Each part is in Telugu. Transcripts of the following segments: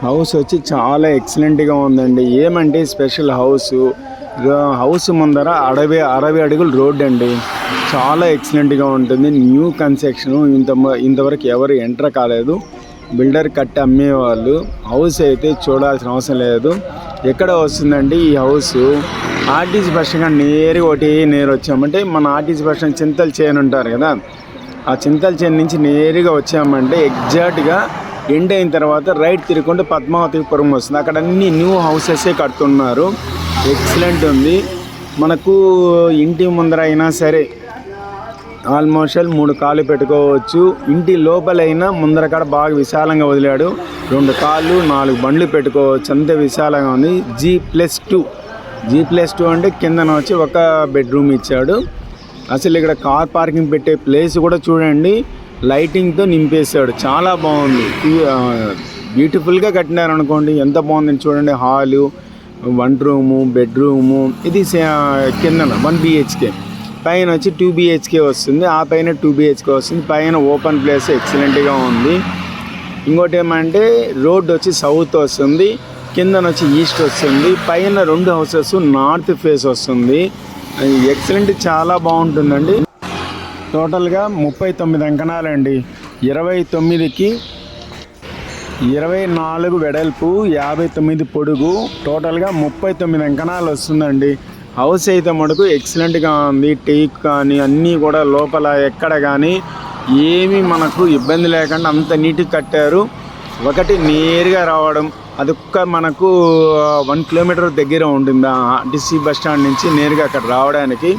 హౌస్ వచ్చి చాలా ఎక్సలెంట్గా ఉందండి. ఏమంటే స్పెషల్ హౌస్ ముందర 60 అడుగులు రోడ్ అండి. చాలా ఎక్సలెంట్గా ఉంటుంది. న్యూ కన్స్ట్రక్షన్, ఇంతవరకు ఎవరు ఎంటర్ కాలేదు. బిల్డర్ కట్టి అమ్మేవాళ్ళు. హౌస్ అయితే చూడాల్సిన అవసరం లేదు. ఎక్కడ వస్తుందండి ఈ హౌస్? ఆర్టీసీ బస్ స్టాండ్ నేరుగా వచ్చామంటే, మన ఆర్టీసీ బస్ స్టాండ్ చింతల చేను ఉంటారు కదా, ఆ చింతల చేను నుంచి నేరుగా వచ్చామంటే ఎగ్జాక్ట్గా ఎండ్ అయిన తర్వాత రైట్ తిరుగుకుంటే పద్మావతిపురం వస్తుంది. అక్కడ అన్ని న్యూ హౌసెసే కడుతున్నారు. ఎక్సలెంట్ ఉంది. మనకు ఇంటి ముందర అయినా సరే ఆల్మోస్ట్ 3 కార్లు పెట్టుకోవచ్చు. ఇంటి లోపలైనా ముందర కాడ బాగా విశాలంగా వదిలాడు. 2 కార్లు 4 బండ్లు పెట్టుకోవచ్చు. అంతే విశాలంగా ఉంది. G+2 అంటే కిందన వచ్చి ఒక బెడ్రూమ్ ఇచ్చాడు. అసలు ఇక్కడ కార్ పార్కింగ్ పెట్టే ప్లేస్ కూడా చూడండి, లైటింగ్తో నింపేశాడు. చాలా బాగుంది. బ్యూటిఫుల్గా కట్టినారు అనుకోండి. ఎంత బాగుందని చూడండి. Hall, 1 room, bedroom. ఇది కిందన 1 BHK, పైన వచ్చి 2 BHK వస్తుంది. ఆ పైన 2 BHK వస్తుంది. పైన ఓపెన్ ప్లేస్ ఎక్సలెంట్గా ఉంది. ఇంకోటి ఏమంటే రోడ్ వచ్చి సౌత్ వస్తుంది, కిందన వచ్చి ఈస్ట్ వస్తుంది. పైన 2 హౌసెస్ నార్త్ ఫేస్ వస్తుంది. ఎక్సలెంట్, చాలా బాగుంటుందండి. టోటల్గా 39 అంకణాలండి. 29కి 24 వెడల్పు, 59 పొడుగు, టోటల్గా 39 అంకణాలు వస్తుందండి. హౌస్ అయితే మటుకు ఎక్సలెంట్గా ఉంది. టేక్ కానీ అన్నీ కూడా లోపల ఎక్కడ కానీ ఏమీ మనకు ఇబ్బంది లేకుండా అంత నీట్గా కట్టారు. ఒకటి నేరుగా రావడం, అదొక్క మనకు 1 కిలోమీటర్ దగ్గర ఉంటుంది ఆర్టీసీ బస్ స్టాండ్ నుంచి నేరుగా అక్కడ రావడానికి.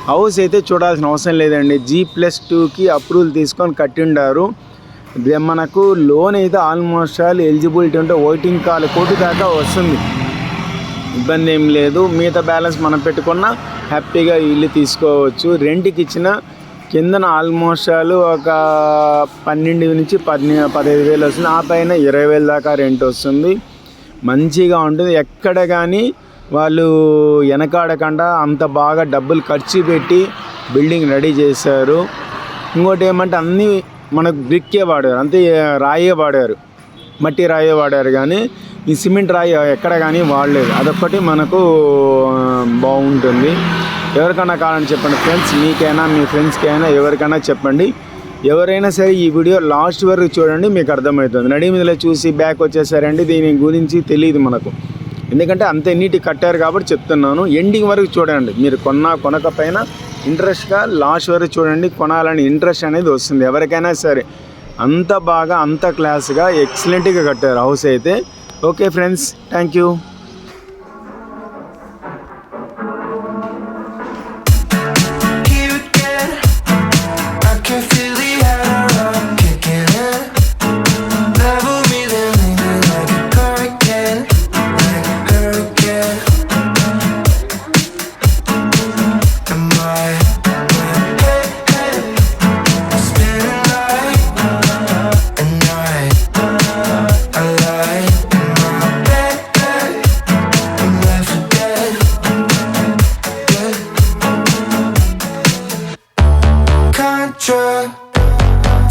హౌస్ అయితే చూడాల్సిన అవసరం లేదండి. G+2కి అప్రూవల్ తీసుకొని కట్టిండారు. మనకు లోన్ అయితే ఆల్మోస్ట్ ఎలిజిబిలిటీ ఉంటే 1.25 కోటి దాకా వస్తుంది. ఇబ్బంది ఏం లేదు. మిగతా బ్యాలెన్స్ మనం పెట్టుకున్న హ్యాపీగా ఇల్లు తీసుకోవచ్చు. రెంట్కి ఇచ్చిన కిందన ఆల్మోస్ట్ ఒక 12 నుంచి 15 వేలు వస్తుంది. ఆ పైన 20 వేల దాకా రెంట్ వస్తుంది. మంచిగా ఉంటుంది. ఎక్కడ కానీ వాళ్ళు వెనకాడకుండా అంత బాగా డబ్బులు ఖర్చు పెట్టి బిల్డింగ్ రెడీ చేశారు. ఇంకోటి ఏమంటే అన్నీ మనకు బ్రిక్కే వాడారు, అంతే రాయే వాడారు, మట్టి రాయే వాడారు. కానీ ఈ సిమెంట్ రాయి ఎక్కడ కానీ వాడలేదు. అదొక్కటి మనకు బాగుంటుంది. ఎవరికైనా కావాలని చెప్పండి ఫ్రెండ్స్, మీకైనా మీ ఫ్రెండ్స్కైనా ఎవరికైనా చెప్పండి. ఎవరైనా సరే ఈ వీడియో లాస్ట్ వరకు చూడండి, మీకు అర్థమవుతుంది. నడి మీదలో చూసి బ్యాక్ వచ్చేసారండి, దీని గురించి తెలియదు మనకు. ఎందుకంటే అంతే నీటి కట్టారు కాబట్టి చెప్తున్నాను. ఎండింగ్ వరకు చూడండి. మీరు కొనకపోయినా ఇంట్రెస్ట్గా లాస్ట్ వరకు చూడండి. కొనాలని ఇంట్రెస్ట్ అనేది వస్తుంది ఎవరికైనా సరే. అంత బాగా, అంత క్లాస్గా, ఎక్సలెంట్గా కట్టారు హౌస్ అయితే. Okay friends, thank you.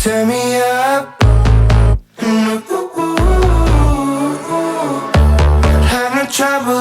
Turn me up. Have no trouble